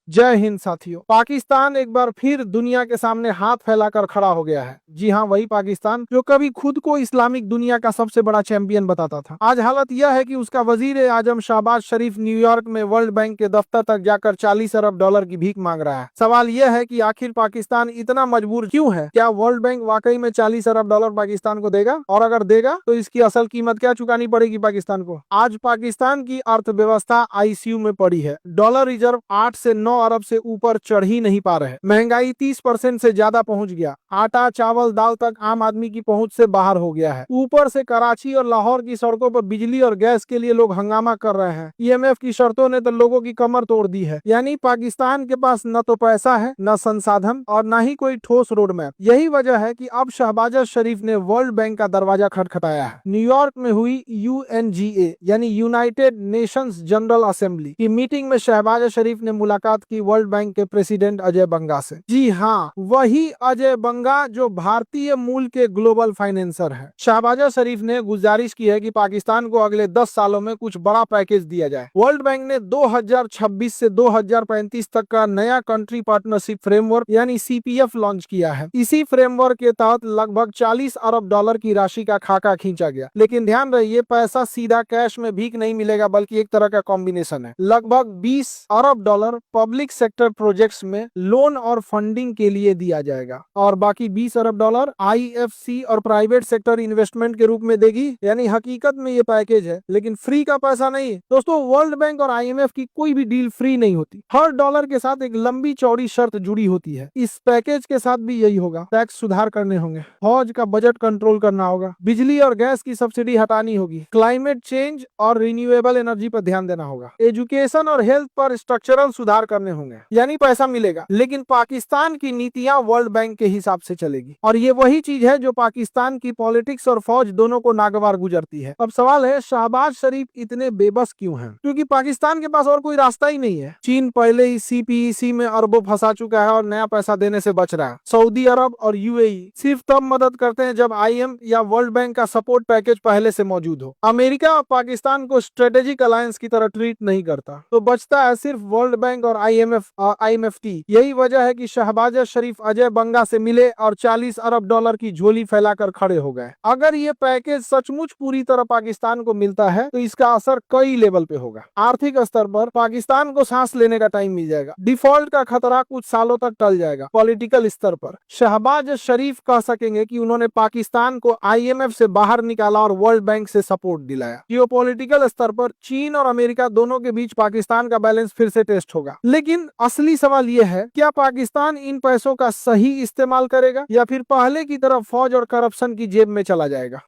जय हिंद साथियों। पाकिस्तान एक बार फिर दुनिया के सामने हाथ फैलाकर खड़ा हो गया है। जी हाँ, वही पाकिस्तान जो कभी खुद को इस्लामिक दुनिया का सबसे बड़ा चैंपियन बताता था। आज हालत यह है कि उसका वजीर आजम शहबाज शरीफ न्यूयॉर्क में वर्ल्ड बैंक के दफ्तर तक जाकर 40 अरब डॉलर की भीख मांग रहा है। सवाल यह है कि आखिर पाकिस्तान इतना मजबूर क्यों है? क्या वर्ल्ड बैंक वाकई में 40 अरब डॉलर पाकिस्तान को देगा? और अगर देगा तो इसकी असल कीमत क्या चुकानी पड़ेगी पाकिस्तान को? आज पाकिस्तान की अर्थव्यवस्था आईसीयू में पड़ी है। डॉलर रिजर्व 8 से 9 अरब से ऊपर चढ़ ही नहीं पा रहे। महंगाई 30% से ज्यादा पहुंच गया। आटा चावल दाल तक आम आदमी की पहुंच से बाहर हो गया है। ऊपर से कराची और लाहौर की सड़कों पर बिजली और गैस के लिए लोग हंगामा कर रहे हैं। ईएमएफ की शर्तों ने तो लोगों की कमर तोड़ दी है। यानी पाकिस्तान के पास न तो पैसा है, न संसाधन और न ही कोई ठोस रोड मैप। यही वजह है कि अब शहबाज शरीफ ने वर्ल्ड बैंक का दरवाजा खटखटाया है। न्यूयॉर्क में हुई यूएनजीए यानी यूनाइटेड नेशंस जनरल असेंबली की मीटिंग में शहबाज शरीफ ने मुलाकात की वर्ल्ड बैंक के प्रेसिडेंट अजय बंगा से। जी हाँ, वही अजय बंगा जो भारतीय मूल के ग्लोबल फाइनेंसर है। शहबाज शरीफ ने गुजारिश की है कि पाकिस्तान को अगले 10 सालों में कुछ बड़ा पैकेज दिया जाए। वर्ल्ड बैंक ने 2026 से 2035 तक का नया कंट्री पार्टनरशिप फ्रेमवर्क यानी सीपीएफ लॉन्च किया है। इसी फ्रेमवर्क के तहत लगभग 40 अरब डॉलर की राशि का खाका खींचा गया। लेकिन ध्यान रहे, ये पैसा सीधा कैश में भीख नहीं मिलेगा, बल्कि एक तरह का कॉम्बिनेशन है। लगभग 20 अरब डॉलर पब्लिक सेक्टर प्रोजेक्ट्स में लोन और फंडिंग के लिए दिया जाएगा और बाकी 20 अरब डॉलर आईएफसी और प्राइवेट सेक्टर इन्वेस्टमेंट के रूप में देगी। यानी हकीकत में ये पैकेज है, लेकिन फ्री का पैसा नहीं है। दोस्तों, वर्ल्ड बैंक और आईएमएफ की कोई भी डील फ्री नहीं होती। हर डॉलर के साथ एक लंबी चौड़ी शर्त जुड़ी होती है। इस पैकेज के साथ भी यही होगा। टैक्स सुधार करने होंगे, फौज का बजट कंट्रोल करना होगा, बिजली और गैस की सब्सिडी हटानी होगी, क्लाइमेट चेंज और रिन्यूएबल एनर्जी पर ध्यान देना होगा, एजुकेशन और हेल्थ पर स्ट्रक्चरल सुधार करने होंगे। यानी पैसा मिलेगा, लेकिन पाकिस्तान की नीतियां वर्ल्ड बैंक के हिसाब से चलेगी। और ये वही चीज है जो पाकिस्तान की पॉलिटिक्स और फौज दोनों को नागवार गुजरती है। अब सवाल है, शहबाज शरीफ इतने बेबस क्यों हैं? क्योंकि पाकिस्तान के पास और कोई रास्ता ही नहीं है। चीन पहले ही सीपीईसी में अरबों फंसा चुका है और नया पैसा देने से बच रहा है। सऊदी अरब और यूएई सिर्फ तब मदद करते हैं जब आईएम या वर्ल्ड बैंक का सपोर्ट पैकेज पहले से मौजूद हो। अमेरिका पाकिस्तान को स्ट्रेटेजिक अलायंस की तरह ट्रीट नहीं करता, तो बचता है सिर्फ वर्ल्ड बैंक और आईएमएफटी। यही वजह है कि शहबाज शरीफ अजय बंगा से मिले और 40 अरब डॉलर की झोली फैलाकर खड़े हो गए। अगर ये पैकेज सचमुच पूरी तरह पाकिस्तान को मिलता है तो इसका असर कई लेवल पे होगा। आर्थिक स्तर पर पाकिस्तान को सांस लेने का टाइम मिल जाएगा। डिफॉल्ट का खतरा कुछ सालों तक टल जाएगा। पॉलिटिकल स्तर पर शहबाज शरीफ कह सकेंगे कि उन्होंने पाकिस्तान को आईएमएफ से बाहर निकाला और वर्ल्ड बैंक से सपोर्ट दिलाया। जियोपॉलिटिकल स्तर पर चीन और अमेरिका दोनों के बीच पाकिस्तान का बैलेंस फिर से टेस्ट होगा। लेकिन असली सवाल यह है, क्या पाकिस्तान इन पैसों का सही इस्तेमाल करेगा या फिर पहले की तरह फौज और करप्शन की जेब में चला जाएगा?